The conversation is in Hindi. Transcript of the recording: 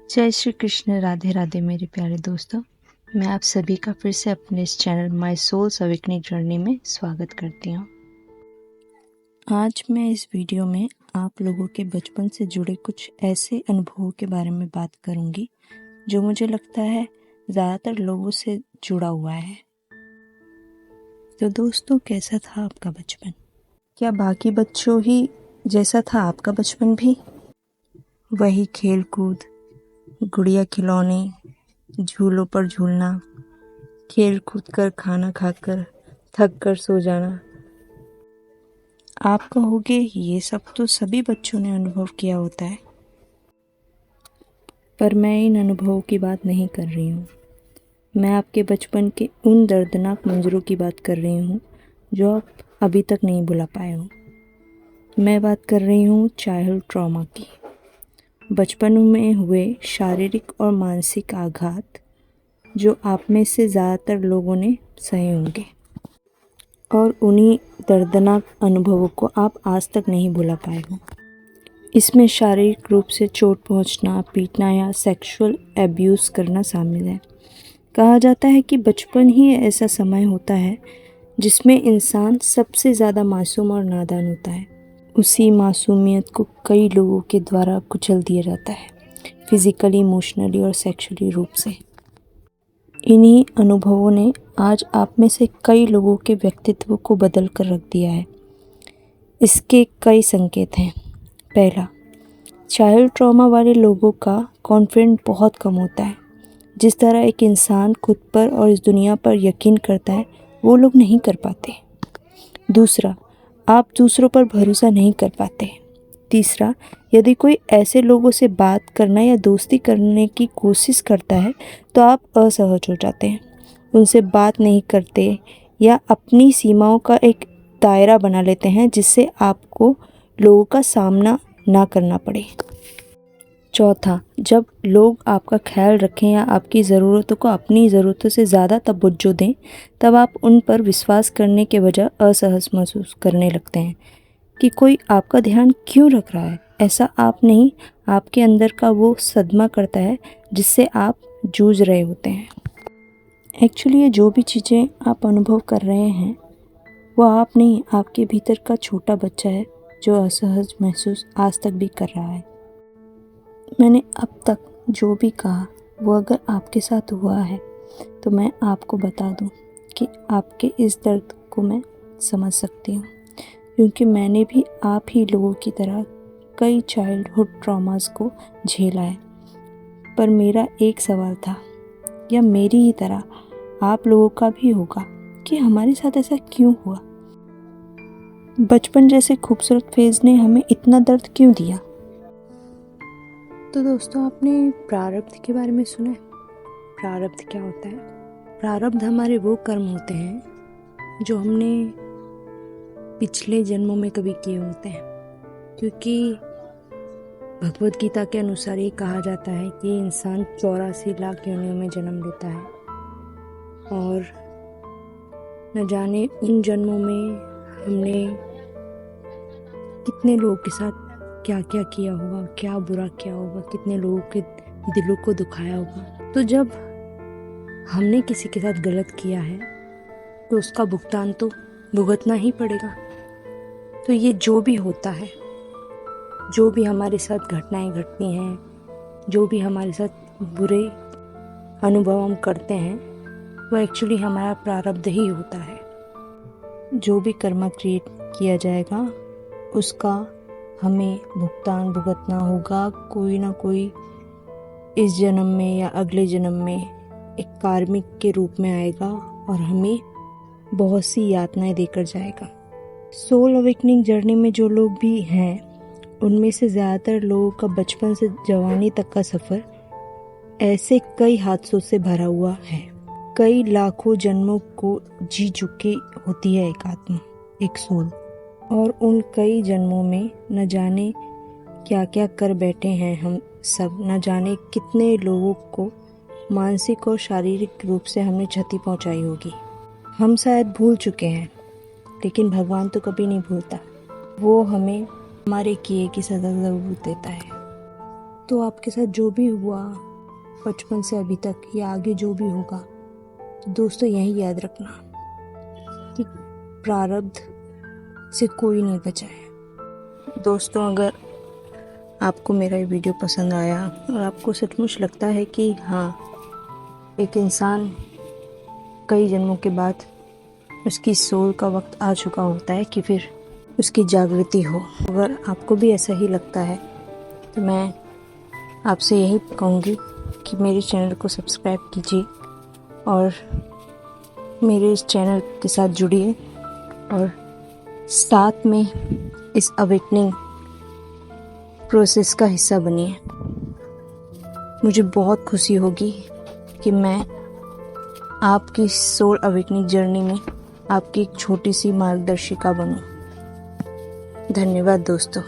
जय श्री कृष्ण। राधे राधे मेरे प्यारे दोस्तों। मैं आप सभी का फिर से अपने इस channel my soul's awakening journey में स्वागत करती हूँ। आज मैं इस वीडियो में आप लोगों के बचपन से जुड़े कुछ ऐसे अनुभवों के बारे में बात करूँगी जो मुझे लगता है ज़्यादातर लोगों से जुड़ा हुआ है। तो दोस्तों, कैसा था आपका बचपन? क्या बाकी बच्चों ही जैसा था आपका बचपन भी? वही खेल कूद, गुड़िया खिलौने, झूलों पर झूलना, खेल कूद कर, खाना खाकर थक कर सो जाना। आप कहोगे ये सब तो सभी बच्चों ने अनुभव किया होता है, पर मैं इन अनुभवों की बात नहीं कर रही हूँ। मैं आपके बचपन के उन दर्दनाक मंजरों की बात कर रही हूँ जो आप अभी तक नहीं भुला पाए हो। मैं बात कर रही हूँ चाइल्डहुड ट्रॉमा की। बचपन में हुए शारीरिक और मानसिक आघात जो आप में से ज़्यादातर लोगों ने सहे होंगे, और उन्हीं दर्दनाक अनुभवों को आप आज तक नहीं भुला पाए हो। इसमें शारीरिक रूप से चोट पहुंचना, पीटना या सेक्सुअल एब्यूज़ करना शामिल है। कहा जाता है कि बचपन ही ऐसा समय होता है जिसमें इंसान सबसे ज़्यादा मासूम और नादान होता है। उसी मासूमियत को कई लोगों के द्वारा कुचल दिया जाता है, फिजिकली, इमोशनली और सेक्सुअली रूप से। इन्हीं अनुभवों ने आज आप में से कई लोगों के व्यक्तित्व को बदल कर रख दिया है। इसके कई संकेत हैं। पहला, चाइल्ड ट्रॉमा वाले लोगों का कॉन्फिडेंस बहुत कम होता है। जिस तरह एक इंसान खुद पर और इस दुनिया पर यकीन करता है, वो लोग नहीं कर पाते। दूसरा, आप दूसरों पर भरोसा नहीं कर पाते। तीसरा, यदि कोई ऐसे लोगों से बात करना या दोस्ती करने की कोशिश करता है तो आप असहज हो जाते हैं, उनसे बात नहीं करते या अपनी सीमाओं का एक दायरा बना लेते हैं जिससे आपको लोगों का सामना ना करना पड़े। चौथा, जब लोग आपका ख्याल रखें या आपकी ज़रूरतों को अपनी ज़रूरतों से ज़्यादा तवज्जो दें, तब आप उन पर विश्वास करने के बजाय असहज महसूस करने लगते हैं कि कोई आपका ध्यान क्यों रख रहा है। ऐसा आप नहीं, आपके अंदर का वो सदमा करता है जिससे आप जूझ रहे होते हैं। एक्चुअली ये जो भी चीज़ें आप अनुभव कर रहे हैं वो आप नहीं, आपके भीतर का छोटा बच्चा है जो असहज महसूस आज तक भी कर रहा है। मैंने अब तक जो भी कहा वो अगर आपके साथ हुआ है तो मैं आपको बता दूं कि आपके इस दर्द को मैं समझ सकती हूँ, क्योंकि मैंने भी आप ही लोगों की तरह कई चाइल्डहुड ट्रॉमास को झेला है। पर मेरा एक सवाल था, या मेरी ही तरह आप लोगों का भी होगा, कि हमारे साथ ऐसा क्यों हुआ? बचपन जैसे खूबसूरत फेज ने हमें इतना दर्द क्यों दिया? तो दोस्तों, आपने प्रारब्ध के बारे में सुना है? प्रारब्ध क्या होता है? प्रारब्ध हमारे वो कर्म होते हैं जो हमने पिछले जन्मों में कभी किए होते हैं, क्योंकि भगवत गीता के अनुसार ये कहा जाता है कि इंसान 84 लाख योनियों में जन्म लेता है, और न जाने उन जन्मों में हमने कितने लोगों के साथ क्या क्या किया होगा, क्या बुरा किया होगा, कितने लोगों के दिलों को दुखाया होगा। तो जब हमने किसी के साथ गलत किया है तो उसका भुगतान तो भुगतना ही पड़ेगा। तो ये जो भी होता है, जो भी हमारे साथ घटनाएं घटती हैं, जो भी हमारे साथ बुरे अनुभव हम करते हैं, वो एक्चुअली हमारा प्रारब्ध ही होता है। जो भी कर्म क्रिएट किया जाएगा उसका हमें भुगतान भुगतना होगा। कोई ना कोई इस जन्म में या अगले जन्म में एक कार्मिक के रूप में आएगा और हमें बहुत सी यातनाएं देकर जाएगा। सोल अवेकनिंग जर्नी में जो लोग भी हैं, उनमें से ज़्यादातर लोगों का बचपन से जवानी तक का सफ़र ऐसे कई हादसों से भरा हुआ है। कई लाखों जन्मों को जी चुकी होती है एक आत्मा, एक सोल, और उन कई जन्मों में न जाने क्या क्या कर बैठे हैं हम सब। न जाने कितने लोगों को मानसिक और शारीरिक रूप से हमने क्षति पहुंचाई होगी। हम शायद भूल चुके हैं, लेकिन भगवान तो कभी नहीं भूलता। वो हमें हमारे किए की सज़ा ज़रूर देता है। तो आपके साथ जो भी हुआ बचपन से अभी तक या आगे जो भी होगा, तो दोस्तों यही याद रखना कि प्रारब्ध से कोई नहीं बचा है। दोस्तों, अगर आपको मेरा ये वीडियो पसंद आया और आपको सचमुच लगता है कि हाँ, एक इंसान कई जन्मों के बाद उसकी सोल का वक्त आ चुका होता है कि फिर उसकी जागृति हो, अगर आपको भी ऐसा ही लगता है तो मैं आपसे यही कहूँगी कि मेरे चैनल को सब्सक्राइब कीजिए और मेरे इस चैनल के साथ जुड़िए और साथ में इस अवेकनिंग प्रोसेस का हिस्सा बनिए। मुझे बहुत खुशी होगी कि मैं आपकी सोल अवेकनिंग जर्नी में आपकी एक छोटी सी मार्गदर्शिका बनूं। धन्यवाद दोस्तों।